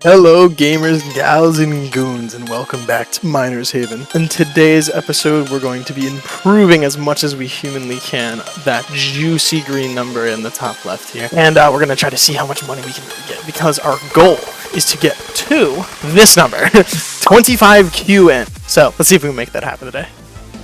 Hello gamers, gals, and goons, and welcome back to Miners Haven. In today's episode, we're going to be improving as much as we humanly can that juicy green number in the top left here. And we're going to try to see how much money we can get, because our goal is to get to this number, 25QN. So, let's see if we can make that happen today.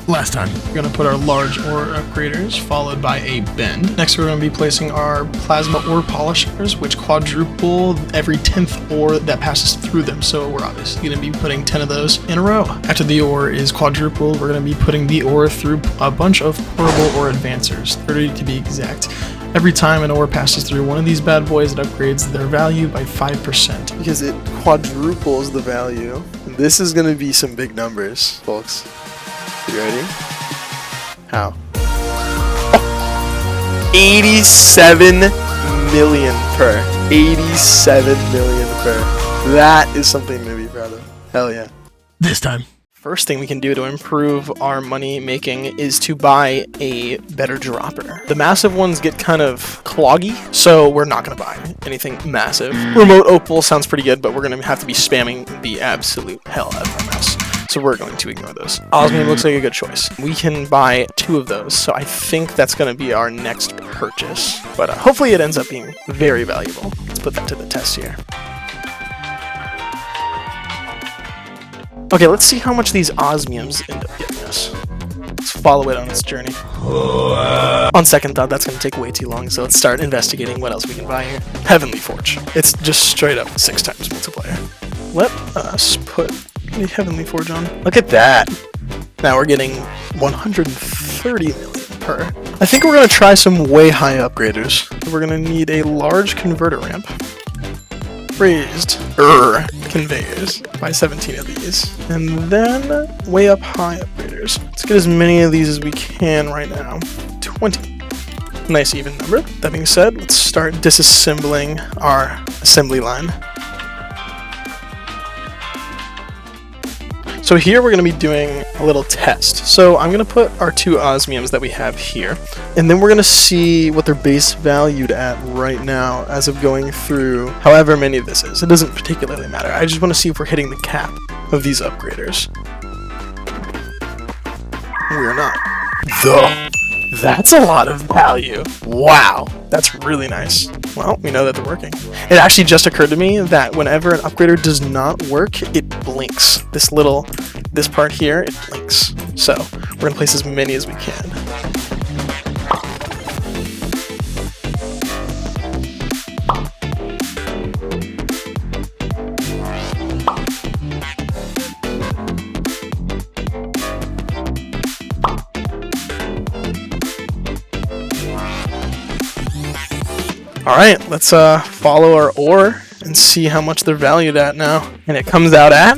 Last time, we're going to put our large ore upgraders, followed by a bin. Next, we're going to be placing our plasma ore polishers, which quadruple every 10th ore that passes through them. So we're obviously going to be putting 10 of those in a row. After the ore is quadrupled, we're going to be putting the ore through a bunch of portable ore advancers, 30 to be exact. Every time an ore passes through one of these bad boys, it upgrades their value by 5%. Because it quadruples the value. This is going to be some big numbers, folks. You ready? How? Oh, 87 million per. 87 million per. That is something to be proud of. Hell yeah. This time. First thing we can do to improve our money making is to buy a better dropper. The massive ones get kind of cloggy, so we're not going to buy anything massive. Remote opal sounds pretty good, but we're going to have to be spamming the absolute hell out of our mouse. So we're going to ignore those. Osmium looks like a good choice. We can buy 2 of those, so I think that's going to be our next purchase. But hopefully it ends up being very valuable. Let's put that to the test here. Okay, let's see how much these osmiums end up getting us. Let's follow it on its journey. On second thought, that's going to take way too long, so let's start investigating what else we can buy here. Heavenly Forge. It's just straight up 6 times multiplier. Let us put the Heavenly Forge on. Look at that. Now we're getting 130 million per. I think we're going to try some way high upgraders. We're going to need a large converter ramp. Raised conveyors. Buy 17 of these. And then way up high upgraders. Let's get as many of these as we can right now. 20. Nice even number. That being said, let's start disassembling our assembly line. So here we're going to be doing a little test. So I'm going to put our 2 osmiums that we have here, and then we're going to see what they're base valued at right now as of going through however many this is. It doesn't particularly matter. I just want to see if we're hitting the cap of these upgraders. We're not. Though. That's a lot of value. Wow, that's really nice. Well, we know that they're working. It actually just occurred to me that whenever an upgrader does not work, it blinks. This part here, it blinks. So, we're gonna place as many as we can. Alright, let's follow our ore and see how much they're valued at now. And it comes out at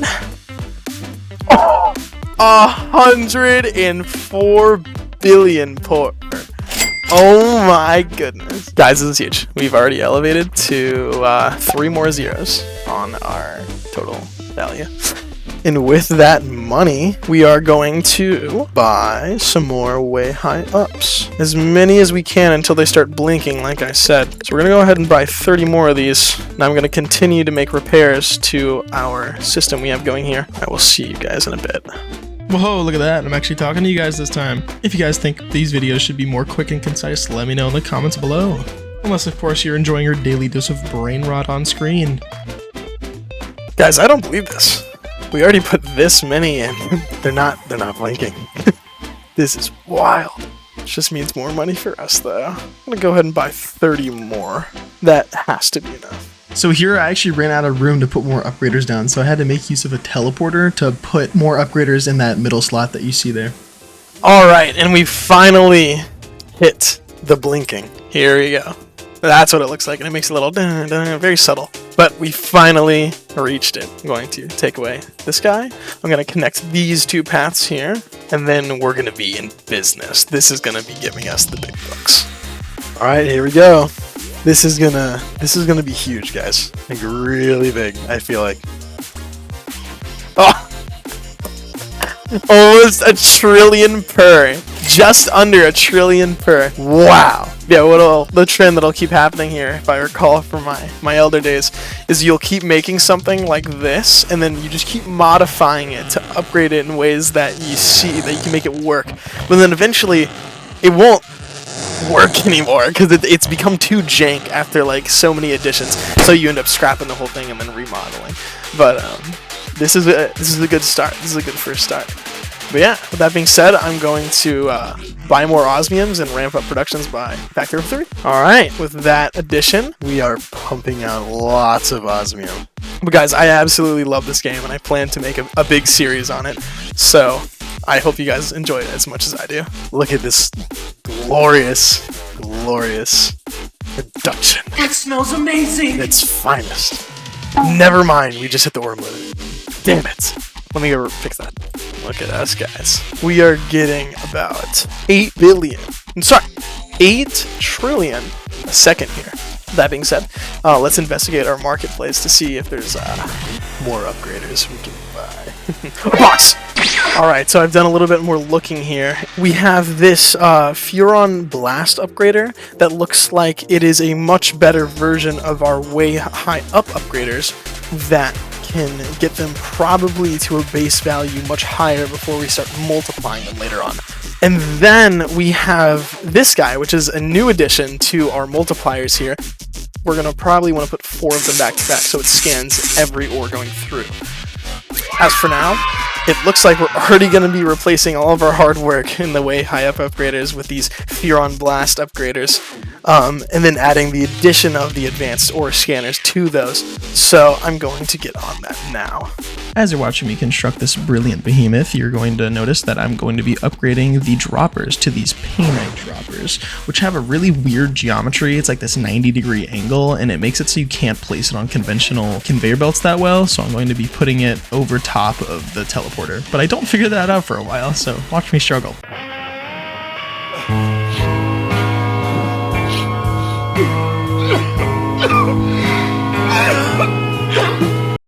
104 billion per. Oh my goodness. Guys, this is huge. We've already elevated to 3 more zeros on our total value. And with that money, we are going to buy some more way high ups. As many as we can until they start blinking, like I said. So we're going to go ahead and buy 30 more of these. Now I'm going to continue to make repairs to our system we have going here. I will see you guys in a bit. Whoa, look at that. I'm actually talking to you guys this time. If you guys think these videos should be more quick and concise, let me know in the comments below. Unless, of course, you're enjoying your daily dose of brain rot on screen. Guys, I don't believe this. We already put this many in. They're not blinking. This is wild. It just means more money for us, though. I'm gonna go ahead and buy 30 more. That has to be enough. So here I actually ran out of room to put more upgraders down, so I had to make use of a teleporter to put more upgraders in that middle slot that you see there. Alright, and we finally hit the blinking. Here we go. That's what it looks like, and it makes a little dun, dun, very subtle. But we finally reached it. I'm going to take away this guy. I'm going to connect these 2 paths here, and then we're going to be in business. This is going to be giving us the big bucks. All right, here we go. This is gonna be huge, guys. Like really big. I feel like. Oh, almost 1 trillion per. just under 1 trillion per. Wow. Yeah, the trend that'll keep happening here, if I recall from my elder days, is you'll keep making something like this, and then you just keep modifying it to upgrade it in ways that you see that you can make it work. But then eventually, it won't work anymore because it's become too jank after like so many additions. So you end up scrapping the whole thing and then remodeling. But this is a good start. This is a good first start. But yeah, with that being said, I'm going to buy more osmiums and ramp up productions by factor of 3. Alright, with that addition, we are pumping out lots of osmium. But guys, I absolutely love this game, and I plan to make a big series on it. So, I hope you guys enjoy it as much as I do. Look at this glorious, glorious production. That smells amazing! Its finest. Never mind, we just hit the worm limit. Damn it. Let me go fix that. Look at us, guys. We are getting about 8 billion. I'm sorry, 8 trillion a second here. That being said, let's investigate our marketplace to see if there's more upgraders we can buy. A box! Alright, so I've done a little bit more looking here. We have this Furon Blast upgrader that looks like it is a much better version of our way high up upgraders that can get them probably to a base value much higher before we start multiplying them later on. And then we have this guy, which is a new addition to our multipliers here. We're going to probably want to put 4 of them back to back so it scans every ore going through. As for now, it looks like we're already going to be replacing all of our hard work in the way high up upgraders with these Furon Blast upgraders, and then adding the addition of the advanced ore scanners to those. So I'm going to get on that now. As you're watching me construct this brilliant behemoth, you're going to notice that I'm going to be upgrading the droppers to these painite droppers, which have a really weird geometry. It's like this 90-degree angle, and it makes it so you can't place it on conventional conveyor belts that well, so I'm going to be putting it over top of the teleporter. But I don't figure that out for a while, so watch me struggle.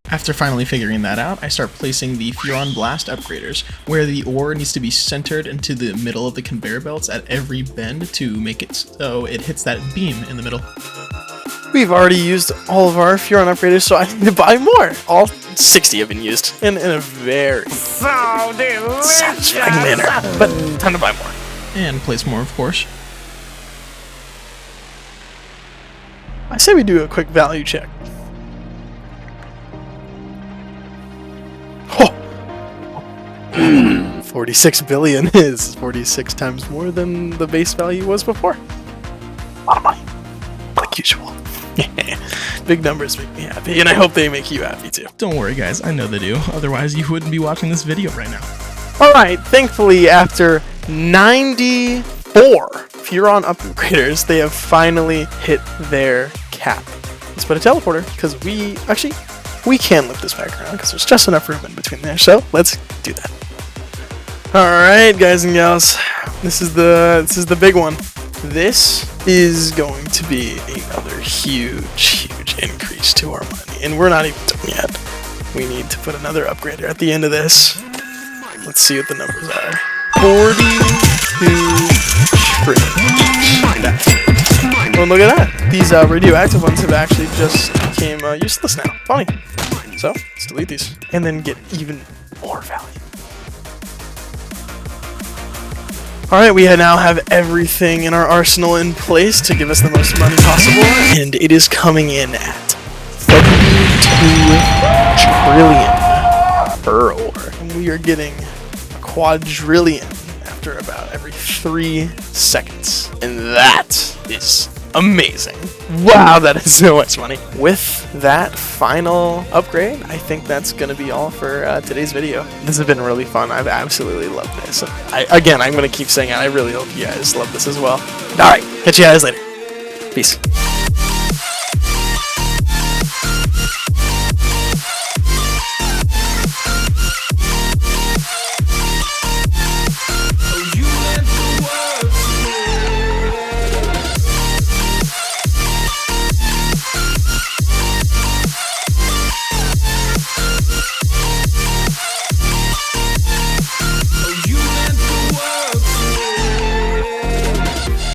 After finally figuring that out, I start placing the Furon Blast upgraders, where the ore needs to be centered into the middle of the conveyor belts at every bend to make it so it hits that beam in the middle. We've already used all of our Furon upgraders, so I need to buy more. All 60 have been used in a very satisfying manner. But time to buy more. And place more, of course. I say we do a quick value check. Oh. 46 billion is 46 times more than the base value was before. A lot of money, like usual. Big numbers make me happy, and I hope they make you happy too. Don't worry guys, I know they do, otherwise you wouldn't be watching this video right now. Alright, thankfully after 94 Furon upgraders, they have finally hit their cap. Let's put a teleporter, because we can lift this back around, because there's just enough room in between there, so let's do that. Alright guys and gals, this is the big one. This is going to be another huge increase to our money, and we're not even done yet. We need to put another upgrader at the end of this. Let's see what the numbers are. 42 trillion. Oh, look at that. These radioactive ones have actually just became useless now. Funny. So, let's delete these. And then get even more value. Alright, we now have everything in our arsenal in place to give us the most money possible, and it is coming in at 32 trillion per ore. And we are getting a quadrillion after about every 3 seconds. And that is amazing. Wow, that is so much money. With that final upgrade, I think that's going to be all for today's video. This has been really fun. I've absolutely loved this. Again, I'm going to keep saying it. I really hope you guys love this as well. Alright, catch you guys later. Peace.